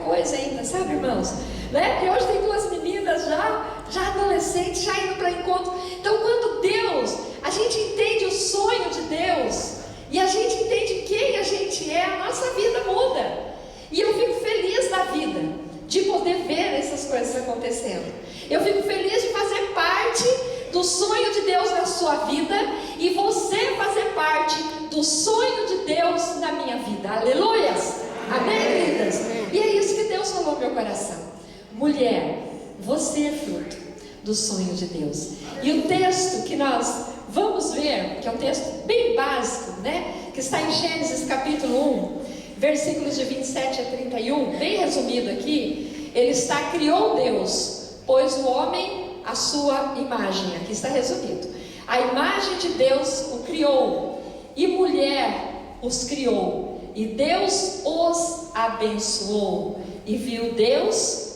coisa ainda, sabe, irmãos? Né? E hoje tem duas meninas já adolescentes, já indo para encontro. Então, quando Deus, a gente entende o sonho de Deus, e a gente entende quem a gente é, a nossa vida muda. E eu fico feliz da vida, de poder ver essas coisas acontecendo. Eu fico feliz de fazer parte do sonho de Deus na sua vida, e você fazer parte do sonho de Deus na minha vida. Aleluias! Amém, queridas? E é isso que Deus falou no meu coração. Mulher, você é fruto do sonho de Deus. E o texto que nós vamos ver, que é um texto bem básico, né? Que está em Gênesis capítulo 1, versículos de 27 a 31, bem resumido aqui. Ele está: criou Deus, pois o homem a sua imagem. Aqui está resumido: a imagem de Deus o criou, e mulher os criou, e Deus os abençoou, e viu Deus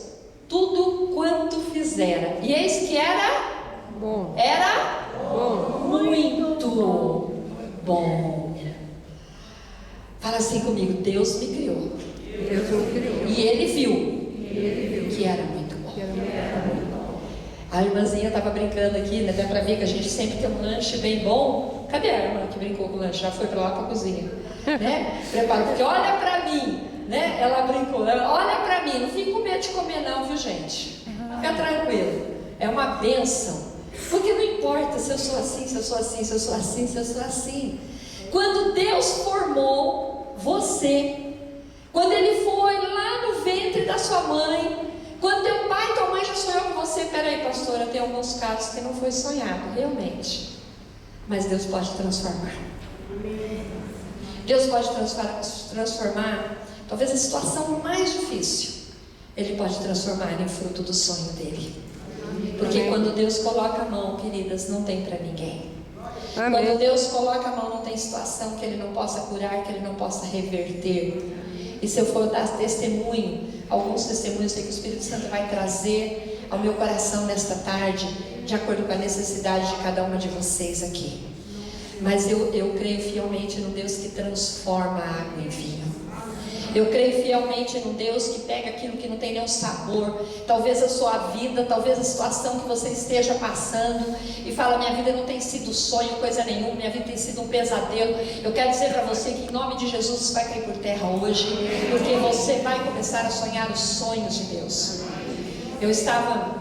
tudo quanto fizera, e eis que era bom. Era bom. Muito bom. Fala assim comigo: Deus me criou. Deus me criou. E Ele viu que era muito bom. A irmãzinha estava brincando aqui, né? Dá para ver que a gente sempre tem um lanche bem bom. Cadê a irmã que brincou com o lanche? Já foi para lá para a cozinha, né? Prepara, porque olha para mim, né? Ela brincou, olha para mim, não fica com medo de comer não, viu, gente? Fica tranquilo, é uma bênção. Porque não importa se eu sou assim, se eu sou assim, se eu sou assim, se eu sou assim. Quando Deus formou você, quando Ele foi lá no ventre da sua mãe, quando teu pai e tua mãe já sonhou com você, peraí, pastora, tem alguns casos que não foi sonhado, realmente. Mas Deus pode transformar. Deus pode transformar, talvez a situação mais difícil, Ele pode transformar em fruto do sonho dEle. Porque quando Deus coloca a mão, queridas, não tem para ninguém. Amém. Quando Deus coloca a mão, não tem situação que Ele não possa curar, que Ele não possa reverter. E se eu for dar testemunho, alguns testemunhos sei que o Espírito Santo vai trazer ao meu coração nesta tarde, de acordo com a necessidade de cada uma de vocês aqui. Mas eu creio fielmente no Deus que transforma a água em vinho. Eu creio fielmente no Deus que pega aquilo que não tem nenhum sabor, talvez a sua vida, talvez a situação que você esteja passando, e fala: minha vida não tem sido sonho, coisa nenhuma, minha vida tem sido um pesadelo. Eu quero dizer para você que em nome de Jesus isso vai cair por terra hoje, porque você vai começar a sonhar os sonhos de Deus. Eu estava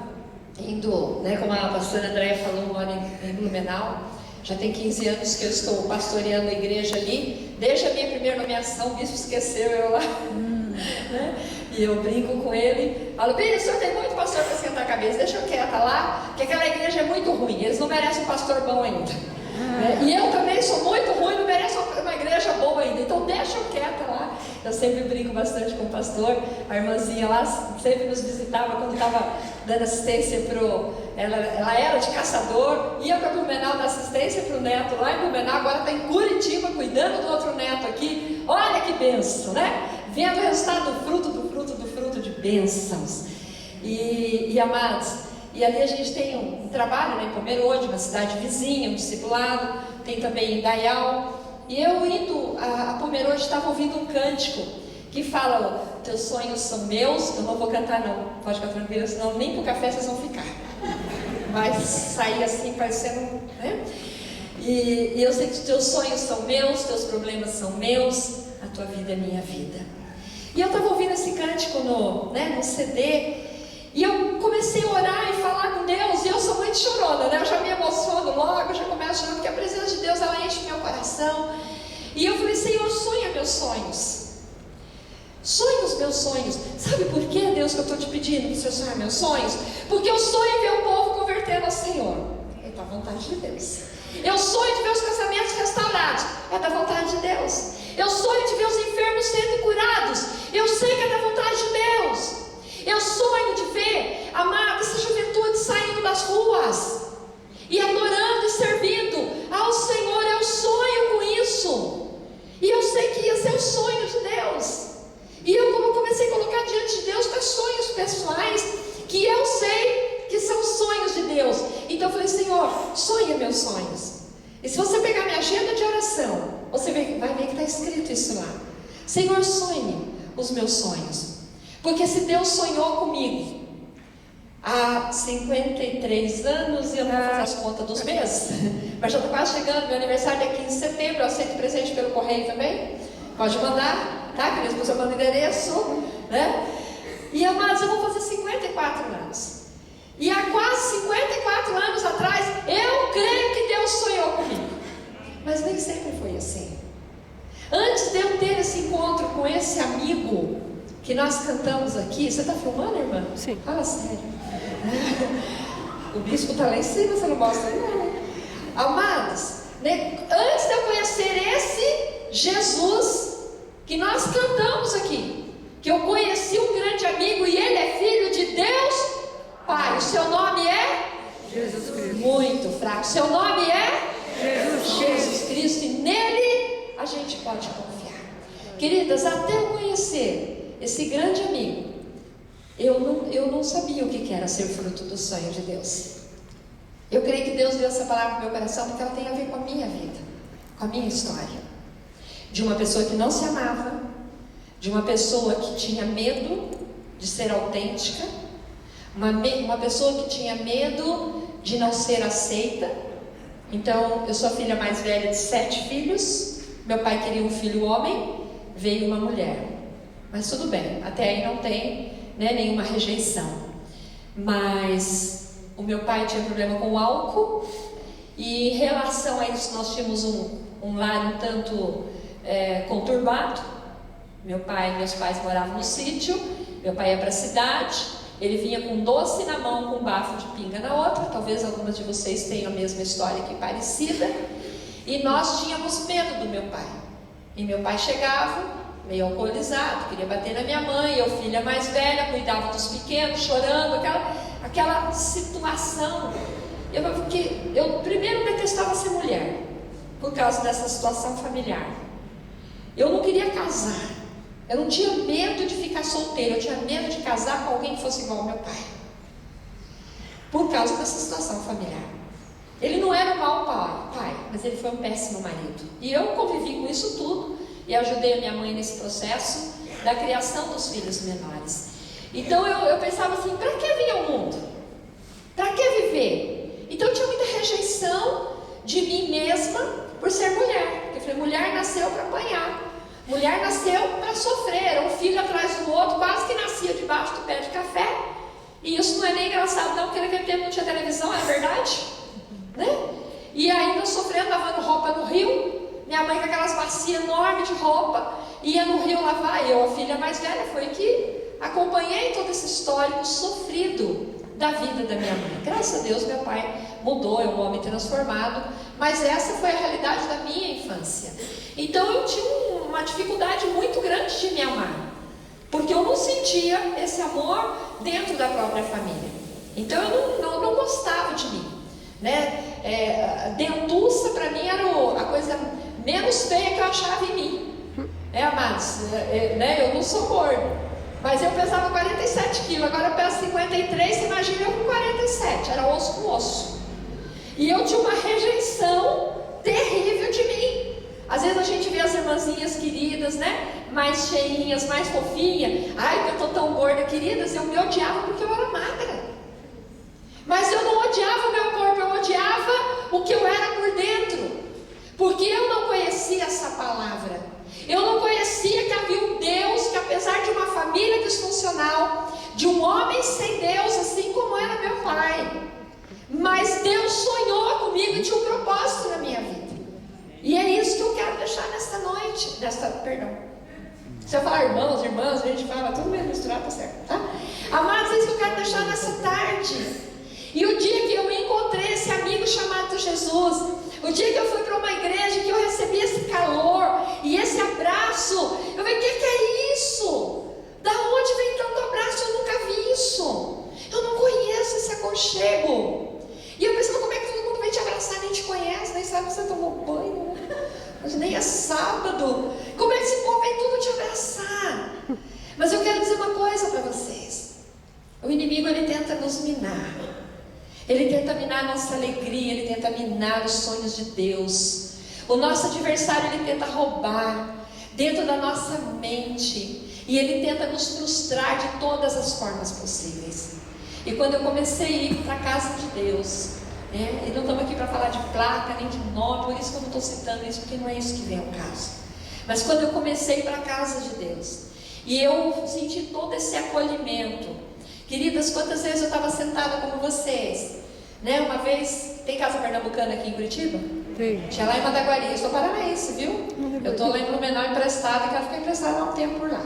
indo, né, como a pastora Andréia falou, moro em Blumenau. Já tem 15 anos que eu estou pastoreando a igreja ali. Desde a minha primeira nomeação, o bispo esqueceu eu lá. Né? E eu brinco com ele. Falo: bem, o senhor tem muito pastor para sentar a cabeça, deixa eu quieta lá, que aquela igreja é muito ruim, eles não merecem um pastor bom ainda. Né? E eu também sou muito ruim, não mereço uma igreja boa ainda, então deixa eu quieta lá. Eu sempre brinco bastante com o pastor. A irmãzinha lá sempre nos visitava quando estava dando assistência ela era de Caçador, ia para Blumenau dar assistência para o neto lá em Blumenau, agora está em Curitiba cuidando do outro neto aqui. Olha que bênção, né? Vendo o resultado do fruto de bênçãos. E amados, e ali a gente tem um trabalho, né, em Pomerode, uma cidade vizinha, um discipulado, tem também em Dayal. E eu indo a Pomerode, estava ouvindo um cântico que fala: teus sonhos são meus. Eu não vou cantar não, pode ficar tranquilo, senão nem pro café vocês vão ficar. Vai sair assim parecendo, né? E eu sei que os teus sonhos são meus, teus problemas são meus, a tua vida é minha vida. E eu estava ouvindo esse cântico no CD, e eu comecei a orar e falar com Deus. E eu sou muito chorona, né? Eu já me emociono logo, eu já começo chorando, porque a presença de Deus, ela enche meu coração. E eu falei: Senhor, sonha meus sonhos. Sonhe os meus sonhos. Sabe por que, Deus, que eu estou te pedindo para o Senhor sonhar meus sonhos? Porque eu sonho em ver o povo convertendo ao Senhor. É da vontade de Deus. Eu sonho de ver os casamentos restaurados. É da vontade de Deus. Eu sonho de ver os enfermos sendo curados. Eu sei que é da vontade de Deus. Eu sonho de ver, amada, essa juventude saindo das ruas e adorando e servindo ao Senhor. Eu sonho com isso. E eu sei que ia ser o sonho de Deus. E eu comecei a colocar diante de Deus meus sonhos pessoais, que eu sei que são sonhos de Deus. Então eu falei: Senhor, sonha meus sonhos. E se você pegar minha agenda de oração, você vai ver que está escrito isso lá. Senhor, sonhe os meus sonhos. Porque se Deus sonhou comigo há 53 anos, e eu não vou fazer as contas dos meses, mas já está quase chegando, meu aniversário é 15 de setembro, eu aceito presente pelo correio também, pode mandar, tá? Que depois eu mando o endereço, né? E amados, eu vou fazer 54 anos, e há quase 54 anos atrás, eu creio que Deus sonhou comigo, mas nem sempre foi assim. Antes de eu ter esse encontro com esse amigo que nós cantamos aqui, você está filmando, irmã? Sim. Fala sério. O bispo está lá em cima, você não mostra não. Amados, né? Antes de eu conhecer esse Jesus que nós cantamos aqui, que eu conheci um grande amigo e ele é filho de Deus Pai. O seu nome é? Jesus Cristo. Muito fraco. Seu nome é? Jesus Cristo. E nele a gente pode confiar. Queridas, até eu conhecer esse grande amigo, eu não sabia o que era ser fruto do sonho de Deus. Eu creio que Deus deu essa palavra no meu coração porque ela tem a ver com a minha vida, com a minha história. De uma pessoa que não se amava, de uma pessoa que tinha medo de ser autêntica, uma pessoa que tinha medo de não ser aceita. Então, eu sou a filha mais velha de 7 filhos. Meu pai queria um filho homem, veio uma mulher. Mas tudo bem, até aí não tem, né, nenhuma rejeição. Mas o meu pai tinha problema com o álcool, e em relação a isso nós tínhamos um lar um tanto conturbado. Meus pais moravam no sítio, meu pai ia para a cidade, ele vinha com doce na mão, com bafo de pinga na outra. Talvez algumas de vocês tenham a mesma história aqui parecida. E nós tínhamos medo do meu pai. E meu pai chegava meio alcoolizado, queria bater na minha mãe, eu filha mais velha, cuidava dos pequenos, chorando, aquela situação. Eu primeiro detestava ser mulher, por causa dessa situação familiar. Eu não queria casar, eu não tinha medo de ficar solteira, eu tinha medo de casar com alguém que fosse igual ao meu pai, por causa dessa situação familiar. Ele não era um mau pai, mas ele foi um péssimo marido. E eu convivi com isso tudo e ajudei a minha mãe nesse processo da criação dos filhos menores. Então eu pensava assim, para que vir ao mundo? Para que viver? Então eu tinha muita rejeição de mim mesma por ser mulher. Eu falei, mulher nasceu para apanhar, mulher nasceu para sofrer, era um filho atrás do outro, quase que nascia debaixo do pé de café. E isso não é nem engraçado não, porque naquele tempo não tinha televisão, é verdade? Né? E ainda sofrendo, lavando roupa no rio. Minha mãe com aquelas bacias enormes de roupa, ia no rio lavar. E eu, a filha mais velha, foi que acompanhei todo esse histórico sofrido da vida da minha mãe. Graças a Deus meu pai mudou, é um homem transformado, mas essa foi a realidade da minha infância. Então eu tinha uma dificuldade muito grande de me amar, porque eu não sentia esse amor dentro da própria família. Então eu não gostava de mim, né? Dentuça para mim era a coisa menos feia que eu achava em mim. Amados, né? Eu não sou gordo, mas eu pesava 47 quilos, agora eu peso 53, você imagina eu com 47, era osso com osso. E eu tinha uma rejeição terrível de mim. Às vezes a gente vê as irmãzinhas queridas, né? Mais cheinhas, mais fofinhas. Ai, eu tô tão gorda, queridas. Eu me odiava porque eu era magra. Mas eu não odiava o meu corpo, eu odiava o que eu era por dentro. Porque eu não conhecia essa palavra. Eu não conhecia que havia um Deus que, apesar de uma família disfuncional, de um homem sem Deus, assim como era meu pai, mas Deus sonhou comigo e tinha um propósito na minha vida. E é isso que eu quero deixar nesta noite, se eu falar irmãs, a gente fala tudo meio misturado, tá certo, tá? Amados, é isso que eu quero deixar nessa tarde. E o dia que eu encontrei esse amigo chamado Jesus, o dia que eu fui para uma igreja, que eu recebi esse calor e esse abraço, eu falei, o que é isso? Da onde vem tanto abraço? Eu nunca vi isso. Eu não conheço esse aconchego. E eu pensava, como é que todo mundo vem te abraçar, nem te conhece, nem sabe que você tomou banho, né? Mas nem é sábado. Como é que esse povo vem tudo te abraçar? Mas eu quero dizer uma coisa para vocês. O inimigo, ele tenta nos minar. Ele tenta minar a nossa alegria, ele tenta minar os sonhos de Deus. O nosso adversário, ele tenta roubar dentro da nossa mente E ele tenta nos frustrar de todas as formas possíveis. E quando eu comecei a ir para a casa de Deus, e não estamos aqui para falar de placa, nem de nome, por isso que eu não estou citando isso, porque não é isso que vem ao caso. Mas quando eu comecei a ir para a casa de Deus, e eu senti todo esse acolhimento. Queridas, quantas vezes eu estava sentada como vocês, né? Uma vez, tem casa pernambucana aqui em Curitiba? Tem. Tinha lá em Mandaguari, eu sou paranaense, viu? Eu estou lá em Blumenau emprestada, que ela fica emprestada há um tempo por lá,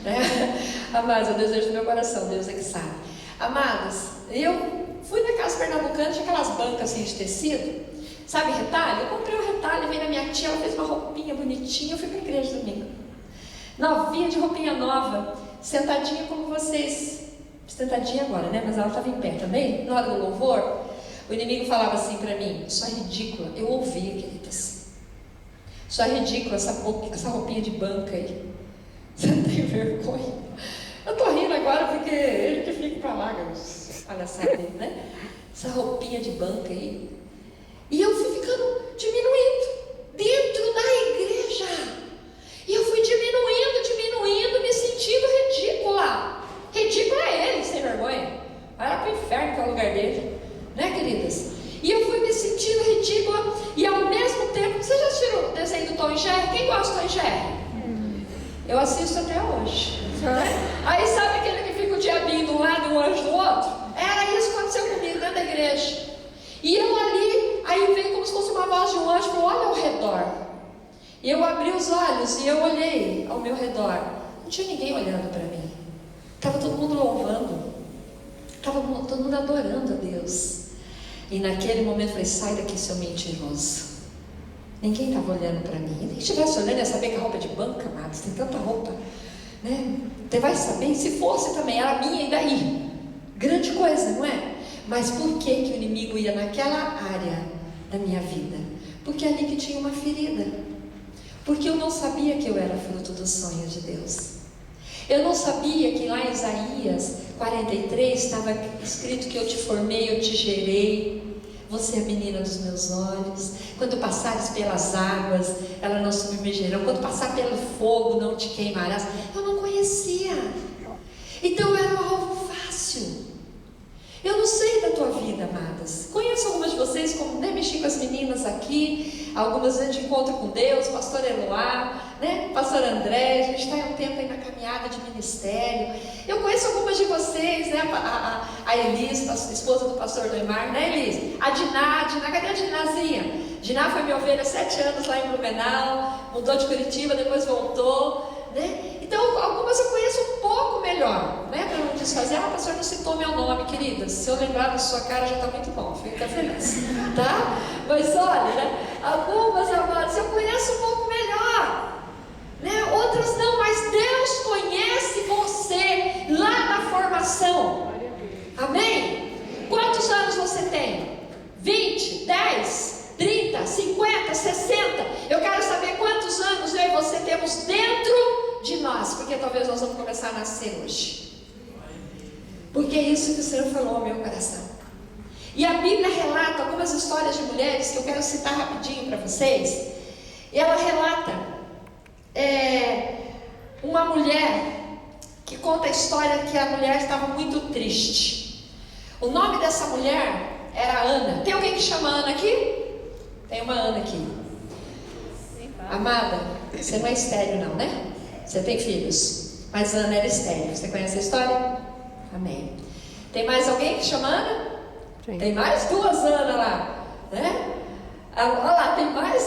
né? Amados, eu desejo do meu coração, Deus é que sabe. Amados, eu fui na casa pernambucana, tinha aquelas bancas assim de tecido, sabe, retalho? Eu comprei um retalho, veio na minha tia, ela fez uma roupinha bonitinha, eu fui para a igreja domingo, novinha de roupinha nova, sentadinha como vocês, sentadinha agora, né? Mas ela estava em pé também, na hora do louvor. O inimigo falava assim para mim: só é ridícula. Eu ouvia, queridas, só é ridícula essa roupinha de banca aí. Você não tem vergonha? Eu tô rindo agora porque ele que fica para lá, palhaçada dele, né? Essa roupinha de banca aí. E eu fui ficando diminuindo dentro da igreja. E eu fui diminuindo, me sentindo ridícula. Ridícula é ele, sem vergonha. Vai lá pro inferno, que é o lugar dele, né, queridas? E eu fui me sentindo ridícula. E ao mesmo tempo, vocês já assistiram o desenho do Tom e Jerry? Quem gosta do Tom e Jerry? Eu assisto até hoje, né? Aí sabe aquele que fica o diabinho de um lado e o anjo do outro? Era isso que aconteceu comigo dentro da igreja. E eu ali, aí veio como se fosse uma voz de um anjo, falou: olha ao redor. E eu abri os olhos e eu olhei ao meu redor. Não tinha ninguém olhando para mim. Estava todo mundo louvando. Estava todo mundo adorando a Deus. E naquele momento eu falei: sai daqui, seu mentiroso. Ninguém estava olhando para mim. Nem estivesse olhando, ia saber que a roupa é de banca, amados. Tem tanta roupa, né? Você vai saber. Se fosse também, era minha, e daí? Grande coisa, não é? Mas por que o inimigo ia naquela área da minha vida? Porque é ali que tinha uma ferida. Porque eu não sabia que eu era fruto dos sonhos de Deus. Eu não sabia que lá em Isaías 43 estava escrito que eu te formei, eu te gerei. Você é a menina dos meus olhos. Quando passares pelas águas, ela não submergerão. Quando passar pelo fogo, não te queimarás. Eu não conhecia. Então eu era um alvo fácil. Eu não sei da tua vida, amadas. Conheço algumas de vocês, como mexi com as meninas aqui. Algumas a gente encontra com Deus, pastor Eloá, né? Pastor André. A gente está há um tempo aí na caminhada de ministério. Eu conheço algumas de vocês, né? A Elis, a esposa do pastor Leimar, né, Elis? A Diná, cadê a Dinazinha? Diná foi minha ovelha 7 anos lá em Blumenau, mudou de Curitiba, depois voltou, né? Então, algumas eu conheço um pouco melhor, né? Para não desfazer: ah, pastor não citou meu nome, queridas. Se eu lembrar da sua cara, já está muito bom, fica feliz, tá? Mas olha, né? Algumas, amadas, eu conheço um pouco melhor, né? Outras não, mas Deus conhece você lá na formação. Amém? Quantos anos você tem? 20, 10, 30, 50, 60? Eu quero saber quantos anos eu e você temos dentro de nós, porque talvez nós vamos começar a nascer hoje. Porque é isso que o Senhor falou ao meu coração. E a Bíblia relata algumas histórias de mulheres que eu quero citar rapidinho para vocês. E ela relata uma mulher que conta a história que a mulher estava muito triste. O nome dessa mulher era Ana. Tem alguém que chama Ana aqui? Tem uma Ana aqui. Amada, você não é estéril não, né? Você tem filhos, mas Ana era estéril. Você conhece a história? Amém. Tem mais alguém que chama Ana? Sim. Tem mais 2 Ana lá, né? Olha lá, tem mais